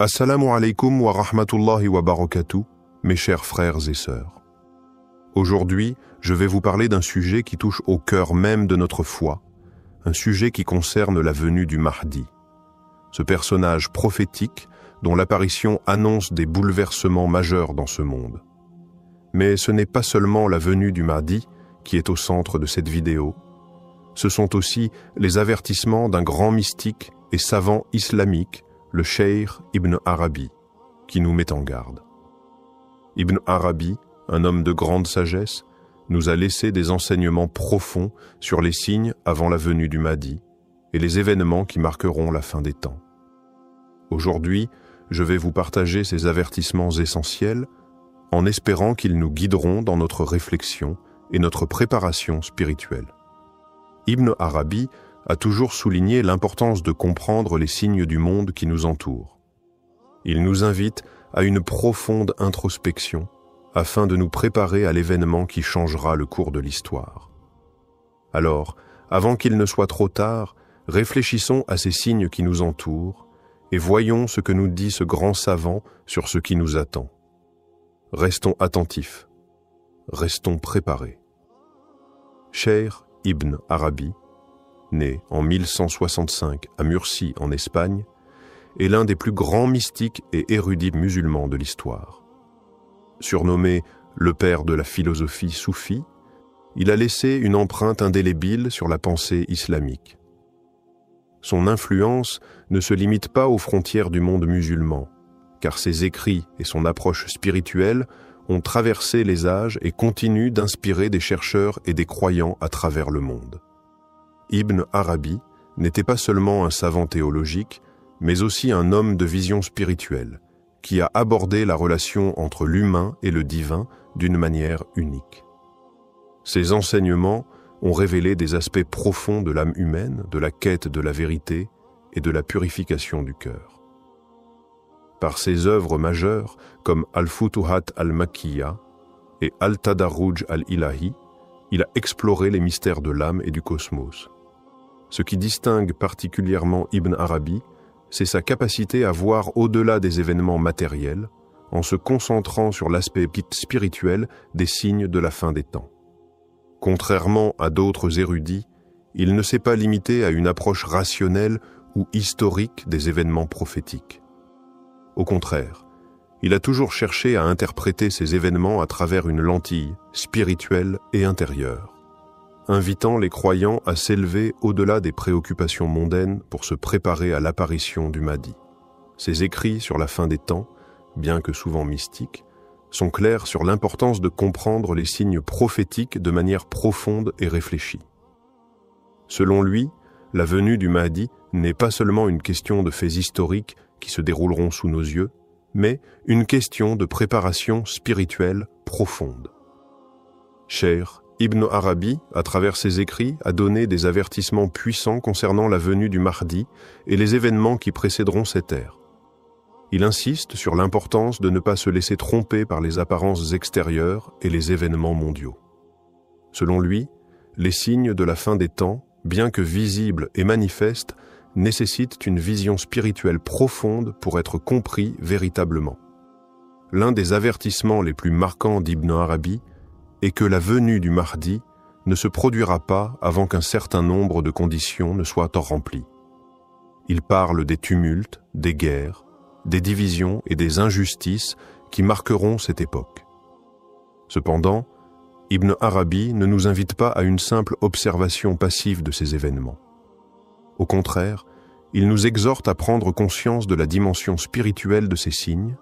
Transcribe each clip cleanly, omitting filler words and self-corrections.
Assalamu alaikum wa rahmatullahi wa barakatuh, mes chers frères et sœurs. Aujourd'hui, je vais vous parler d'un sujet qui touche au cœur même de notre foi, un sujet qui concerne la venue du Mahdi. Ce personnage prophétique dont l'apparition annonce des bouleversements majeurs dans ce monde. Mais ce n'est pas seulement la venue du Mahdi qui est au centre de cette vidéo, ce sont aussi les avertissements d'un grand mystique et savant islamique, le Cheikh Ibn Arabi, qui nous met en garde. Ibn Arabi, un homme de grande sagesse, nous a laissé des enseignements profonds sur les signes avant la venue du Mahdi et les événements qui marqueront la fin des temps. Aujourd'hui, je vais vous partager ces avertissements essentiels en espérant qu'ils nous guideront dans notre réflexion et notre préparation spirituelle. Ibn Arabi a toujours souligné l'importance de comprendre les signes du monde qui nous entoure. Il nous invite à une profonde introspection afin de nous préparer à l'événement qui changera le cours de l'histoire. Alors, avant qu'il ne soit trop tard, réfléchissons à ces signes qui nous entourent et voyons ce que nous dit ce grand savant sur ce qui nous attend. Restons attentifs, restons préparés. Cheikh Ibn Arabi, né en 1165 à Murcie en Espagne, est l'un des plus grands mystiques et érudits musulmans de l'histoire. Surnommé le père de la philosophie soufie, il a laissé une empreinte indélébile sur la pensée islamique. Son influence ne se limite pas aux frontières du monde musulman, car ses écrits et son approche spirituelle ont traversé les âges et continuent d'inspirer des chercheurs et des croyants à travers le monde. Ibn Arabi n'était pas seulement un savant théologique, mais aussi un homme de vision spirituelle, qui a abordé la relation entre l'humain et le divin d'une manière unique. Ses enseignements ont révélé des aspects profonds de l'âme humaine, de la quête de la vérité et de la purification du cœur. Par ses œuvres majeures, comme Al-Futuhat al-Makkiyya et Al-Tadarruj al-Ilahi, il a exploré les mystères de l'âme et du cosmos. Ce qui distingue particulièrement Ibn Arabi, c'est sa capacité à voir au-delà des événements matériels, en se concentrant sur l'aspect spirituel des signes de la fin des temps. Contrairement à d'autres érudits, il ne s'est pas limité à une approche rationnelle ou historique des événements prophétiques. Au contraire, il a toujours cherché à interpréter ces événements à travers une lentille spirituelle et intérieure, invitant les croyants à s'élever au-delà des préoccupations mondaines pour se préparer à l'apparition du Mahdi. Ses écrits sur la fin des temps, bien que souvent mystiques, sont clairs sur l'importance de comprendre les signes prophétiques de manière profonde et réfléchie. Selon lui, la venue du Mahdi n'est pas seulement une question de faits historiques qui se dérouleront sous nos yeux, mais une question de préparation spirituelle profonde. Cheikh Ibn Arabi, à travers ses écrits, a donné des avertissements puissants concernant la venue du Mahdi et les événements qui précéderont cette ère. Il insiste sur l'importance de ne pas se laisser tromper par les apparences extérieures et les événements mondiaux. Selon lui, les signes de la fin des temps, bien que visibles et manifestes, nécessitent une vision spirituelle profonde pour être compris véritablement. L'un des avertissements les plus marquants d'Ibn Arabi est que la venue du Mahdi ne se produira pas avant qu'un certain nombre de conditions ne soient remplies. Il parle des tumultes, des guerres, des divisions et des injustices qui marqueront cette époque. Cependant, Ibn Arabi ne nous invite pas à une simple observation passive de ces événements. Au contraire, il nous exhorte à prendre conscience de la dimension spirituelle de ces signes,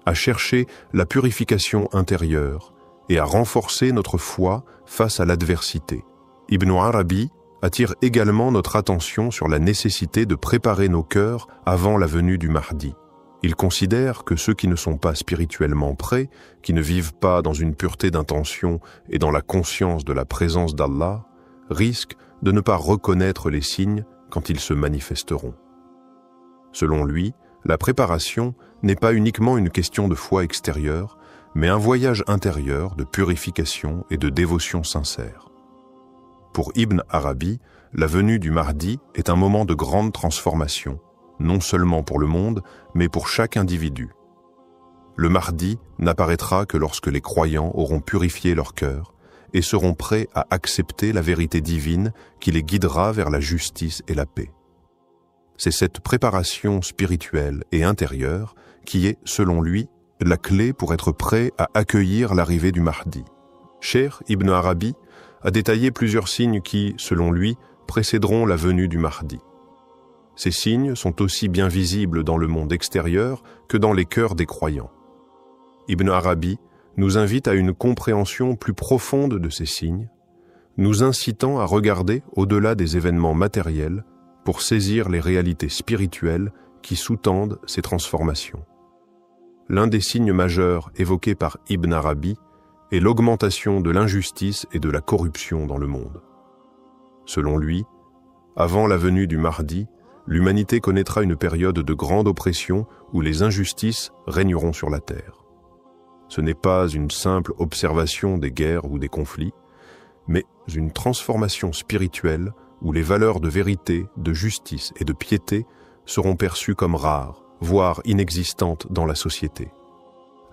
à chercher la purification intérieure et à renforcer notre foi face à l'adversité. Ibn Arabi attire également notre attention sur la nécessité de préparer nos cœurs avant la venue du Mahdi. Il considère que ceux qui ne sont pas spirituellement prêts, qui ne vivent pas dans une pureté d'intention et dans la conscience de la présence d'Allah, risquent de ne pas reconnaître les signes quand ils se manifesteront. Selon lui, la préparation n'est pas uniquement une question de foi extérieure, mais un voyage intérieur de purification et de dévotion sincère. Pour Ibn Arabi, la venue du Mahdi est un moment de grande transformation, non seulement pour le monde, mais pour chaque individu. Le Mahdi n'apparaîtra que lorsque les croyants auront purifié leur cœur et seront prêts à accepter la vérité divine qui les guidera vers la justice et la paix. C'est cette préparation spirituelle et intérieure qui est, selon lui, la clé pour être prêt à accueillir l'arrivée du Mahdi. Cheikh Ibn Arabi a détaillé plusieurs signes qui, selon lui, précéderont la venue du Mahdi. Ces signes sont aussi bien visibles dans le monde extérieur que dans les cœurs des croyants. Ibn Arabi nous invite à une compréhension plus profonde de ces signes, nous incitant à regarder au-delà des événements matériels pour saisir les réalités spirituelles qui sous-tendent ces transformations. L'un des signes majeurs évoqués par Ibn Arabi est l'augmentation de l'injustice et de la corruption dans le monde. Selon lui, avant la venue du Mahdi, l'humanité connaîtra une période de grande oppression où les injustices régneront sur la terre. Ce n'est pas une simple observation des guerres ou des conflits, mais une transformation spirituelle où les valeurs de vérité, de justice et de piété seront perçues comme rares, voire inexistantes dans la société.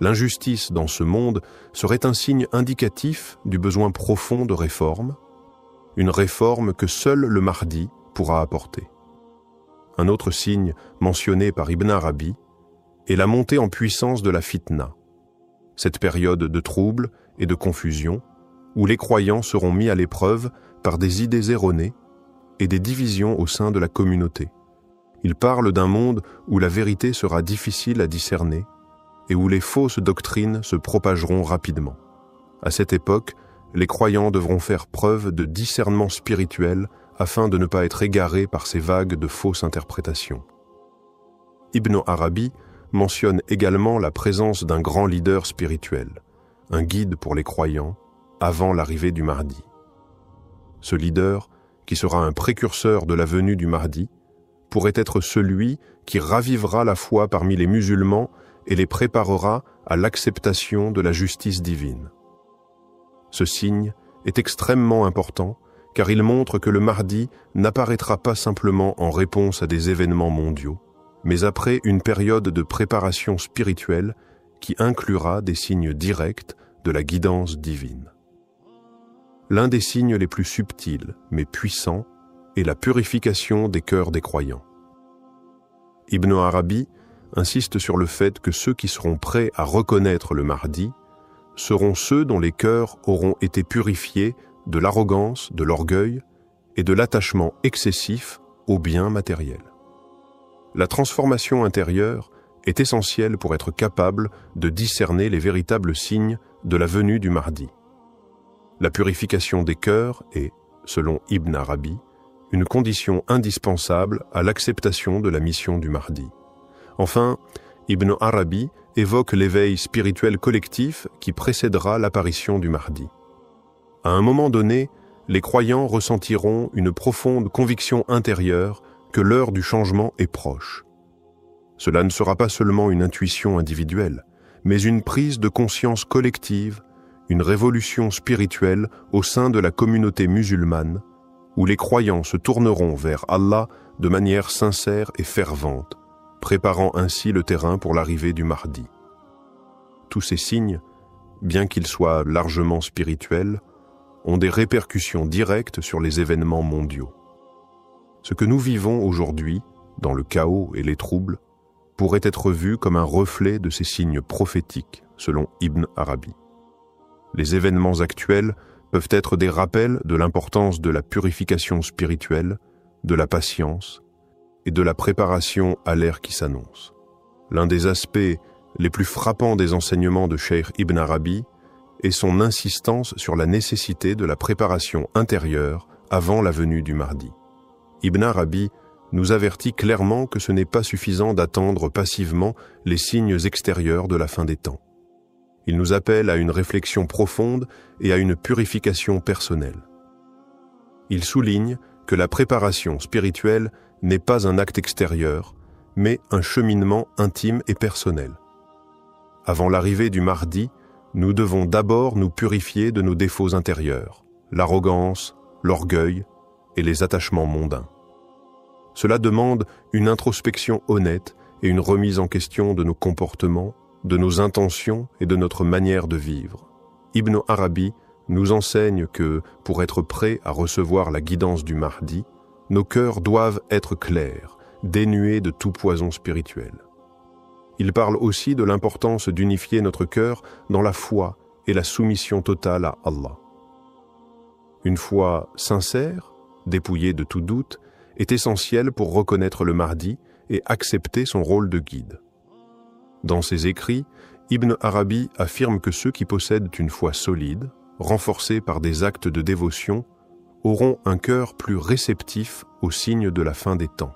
L'injustice dans ce monde serait un signe indicatif du besoin profond de réforme, une réforme que seul le Mahdi pourra apporter. Un autre signe mentionné par Ibn Arabi est la montée en puissance de la fitna, cette période de trouble et de confusion où les croyants seront mis à l'épreuve par des idées erronées et des divisions au sein de la communauté. Il parle d'un monde où la vérité sera difficile à discerner et où les fausses doctrines se propageront rapidement. À cette époque, les croyants devront faire preuve de discernement spirituel afin de ne pas être égarés par ces vagues de fausses interprétations. Ibn Arabi mentionne également la présence d'un grand leader spirituel, un guide pour les croyants, avant l'arrivée du Mahdi. Ce leader, qui sera un précurseur de la venue du Mahdi, pourrait être celui qui ravivera la foi parmi les musulmans et les préparera à l'acceptation de la justice divine. Ce signe est extrêmement important car il montre que le Mahdi n'apparaîtra pas simplement en réponse à des événements mondiaux, mais après une période de préparation spirituelle qui inclura des signes directs de la guidance divine. L'un des signes les plus subtils, mais puissants, est la purification des cœurs des croyants. Ibn Arabi insiste sur le fait que ceux qui seront prêts à reconnaître le Mahdi seront ceux dont les cœurs auront été purifiés de l'arrogance, de l'orgueil et de l'attachement excessif aux biens matériels. La transformation intérieure est essentielle pour être capable de discerner les véritables signes de la venue du Mahdi. La purification des cœurs est, selon Ibn Arabi, une condition indispensable à l'acceptation de la mission du Mahdi. Enfin, Ibn Arabi évoque l'éveil spirituel collectif qui précédera l'apparition du Mahdi. À un moment donné, les croyants ressentiront une profonde conviction intérieure que l'heure du changement est proche. Cela ne sera pas seulement une intuition individuelle, mais une prise de conscience collective, une révolution spirituelle au sein de la communauté musulmane, où les croyants se tourneront vers Allah de manière sincère et fervente, préparant ainsi le terrain pour l'arrivée du Mahdi. Tous ces signes, bien qu'ils soient largement spirituels, ont des répercussions directes sur les événements mondiaux. Ce que nous vivons aujourd'hui, dans le chaos et les troubles, pourrait être vu comme un reflet de ces signes prophétiques, selon Ibn Arabi. Les événements actuels peuvent être des rappels de l'importance de la purification spirituelle, de la patience et de la préparation à l'ère qui s'annonce. L'un des aspects les plus frappants des enseignements de Cheikh Ibn Arabi est son insistance sur la nécessité de la préparation intérieure avant la venue du Mahdi. Ibn Arabi nous avertit clairement que ce n'est pas suffisant d'attendre passivement les signes extérieurs de la fin des temps. Il nous appelle à une réflexion profonde et à une purification personnelle. Il souligne que la préparation spirituelle n'est pas un acte extérieur, mais un cheminement intime et personnel. Avant l'arrivée du Mahdi, nous devons d'abord nous purifier de nos défauts intérieurs, l'arrogance, l'orgueil et les attachements mondains. Cela demande une introspection honnête et une remise en question de nos comportements, de nos intentions et de notre manière de vivre. Ibn Arabi nous enseigne que, pour être prêts à recevoir la guidance du Mahdi, nos cœurs doivent être clairs, dénués de tout poison spirituel. Il parle aussi de l'importance d'unifier notre cœur dans la foi et la soumission totale à Allah. Une foi sincère, dépouillée de tout doute, est essentielle pour reconnaître le Mahdi et accepter son rôle de guide. Dans ses écrits, Ibn Arabi affirme que ceux qui possèdent une foi solide, renforcés par des actes de dévotion, auront un cœur plus réceptif aux signes de la fin des temps.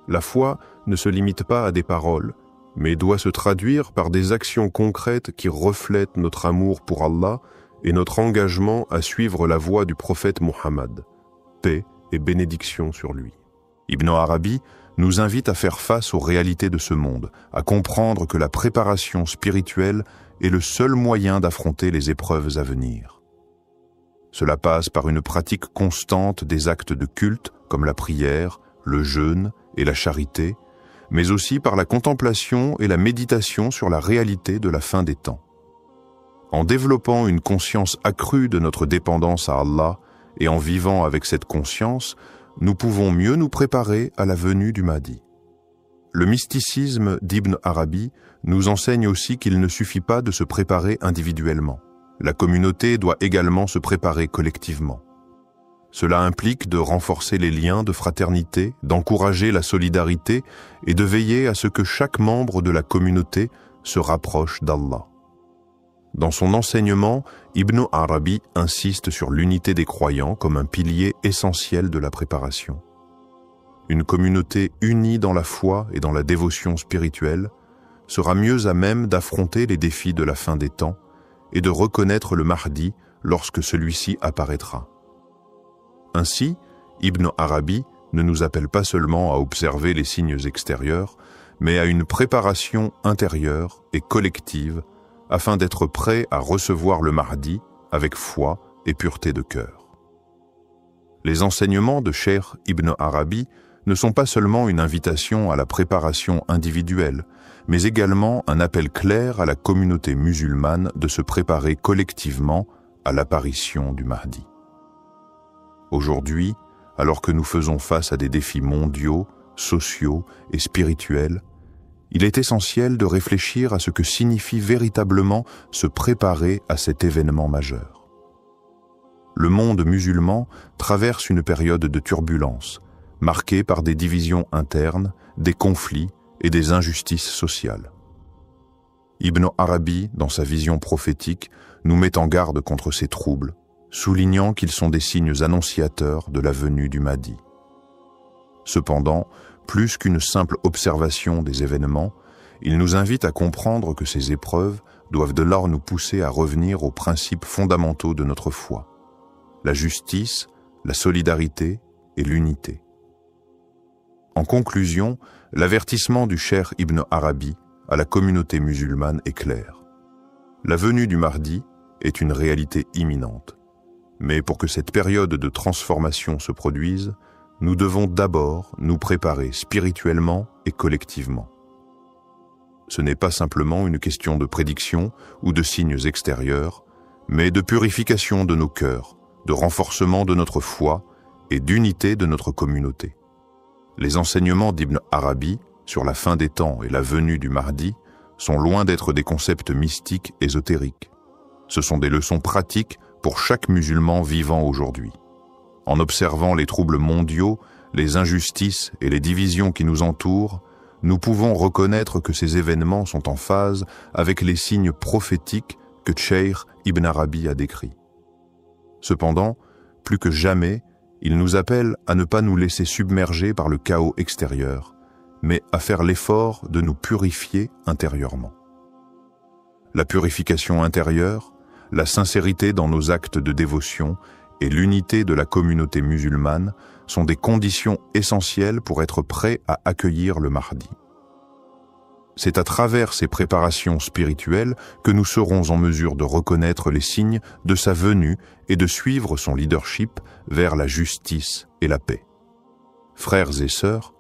La foi ne se limite pas à des paroles, mais doit se traduire par des actions concrètes qui reflètent notre amour pour Allah et notre engagement à suivre la voie du prophète Muhammad, paix et bénédiction sur lui. Ibn Arabi nous invite à faire face aux réalités de ce monde, à comprendre que la préparation spirituelle est le seul moyen d'affronter les épreuves à venir. Cela passe par une pratique constante des actes de culte, comme la prière, le jeûne et la charité, mais aussi par la contemplation et la méditation sur la réalité de la fin des temps. En développant une conscience accrue de notre dépendance à Allah et en vivant avec cette conscience, nous pouvons mieux nous préparer à la venue du Mahdi. Le mysticisme d'Ibn Arabi nous enseigne aussi qu'il ne suffit pas de se préparer individuellement. La communauté doit également se préparer collectivement. Cela implique de renforcer les liens de fraternité, d'encourager la solidarité et de veiller à ce que chaque membre de la communauté se rapproche d'Allah. Dans son enseignement, Ibn Arabi insiste sur l'unité des croyants comme un pilier essentiel de la préparation. Une communauté unie dans la foi et dans la dévotion spirituelle sera mieux à même d'affronter les défis de la fin des temps et de reconnaître le Mahdi lorsque celui-ci apparaîtra. Ainsi, Ibn Arabi ne nous appelle pas seulement à observer les signes extérieurs, mais à une préparation intérieure et collective afin d'être prêt à recevoir le Mahdi avec foi et pureté de cœur. Les enseignements de Cheikh Ibn Arabi ne sont pas seulement une invitation à la préparation individuelle, mais également un appel clair à la communauté musulmane de se préparer collectivement à l'apparition du Mahdi. Aujourd'hui, alors que nous faisons face à des défis mondiaux, sociaux et spirituels, il est essentiel de réfléchir à ce que signifie véritablement se préparer à cet événement majeur. Le monde musulman traverse une période de turbulence, marquée par des divisions internes, des conflits et des injustices sociales. Ibn Arabi, dans sa vision prophétique, nous met en garde contre ces troubles, soulignant qu'ils sont des signes annonciateurs de la venue du Mahdi. Cependant, plus qu'une simple observation des événements, il nous invite à comprendre que ces épreuves doivent de lors nous pousser à revenir aux principes fondamentaux de notre foi, la justice, la solidarité et l'unité. En conclusion, l'avertissement du Cheikh Ibn Arabi à la communauté musulmane est clair. La venue du Mahdi est une réalité imminente. Mais pour que cette période de transformation se produise, nous devons d'abord nous préparer spirituellement et collectivement. Ce n'est pas simplement une question de prédiction ou de signes extérieurs, mais de purification de nos cœurs, de renforcement de notre foi et d'unité de notre communauté. Les enseignements d'Ibn Arabi sur la fin des temps et la venue du Mahdi sont loin d'être des concepts mystiques ésotériques. Ce sont des leçons pratiques pour chaque musulman vivant aujourd'hui. En observant les troubles mondiaux, les injustices et les divisions qui nous entourent, nous pouvons reconnaître que ces événements sont en phase avec les signes prophétiques que Cheikh Ibn Arabi a décrits. Cependant, plus que jamais, il nous appelle à ne pas nous laisser submerger par le chaos extérieur, mais à faire l'effort de nous purifier intérieurement. La purification intérieure, la sincérité dans nos actes de dévotion et l'unité de la communauté musulmane sont des conditions essentielles pour être prêts à accueillir le Mahdi. C'est à travers ces préparations spirituelles que nous serons en mesure de reconnaître les signes de sa venue et de suivre son leadership vers la justice et la paix. Frères et sœurs,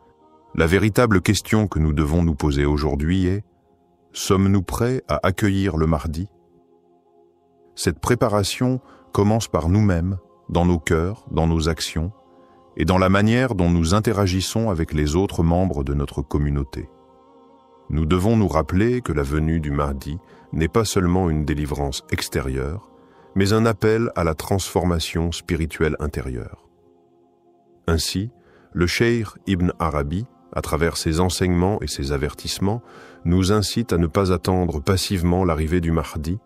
la véritable question que nous devons nous poser aujourd'hui est: sommes-nous prêts à accueillir le Mahdi? Cette préparation commence par nous-mêmes, dans nos cœurs, dans nos actions, et dans la manière dont nous interagissons avec les autres membres de notre communauté. Nous devons nous rappeler que la venue du Mahdi n'est pas seulement une délivrance extérieure, mais un appel à la transformation spirituelle intérieure. Ainsi, le cheikh Ibn Arabi, à travers ses enseignements et ses avertissements, nous incite à ne pas attendre passivement l'arrivée du Mahdi,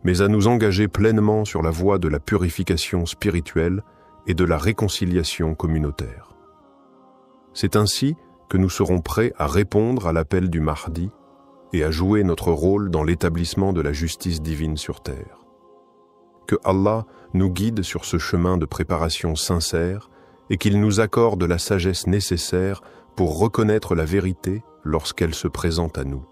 mais à nous engager pleinement sur la voie de la purification spirituelle et de la réconciliation communautaire. C'est ainsi que nous serons prêts à répondre à l'appel du Mahdi et à jouer notre rôle dans l'établissement de la justice divine sur terre. Que Allah nous guide sur ce chemin de préparation sincère et qu'il nous accorde la sagesse nécessaire pour reconnaître la vérité lorsqu'elle se présente à nous.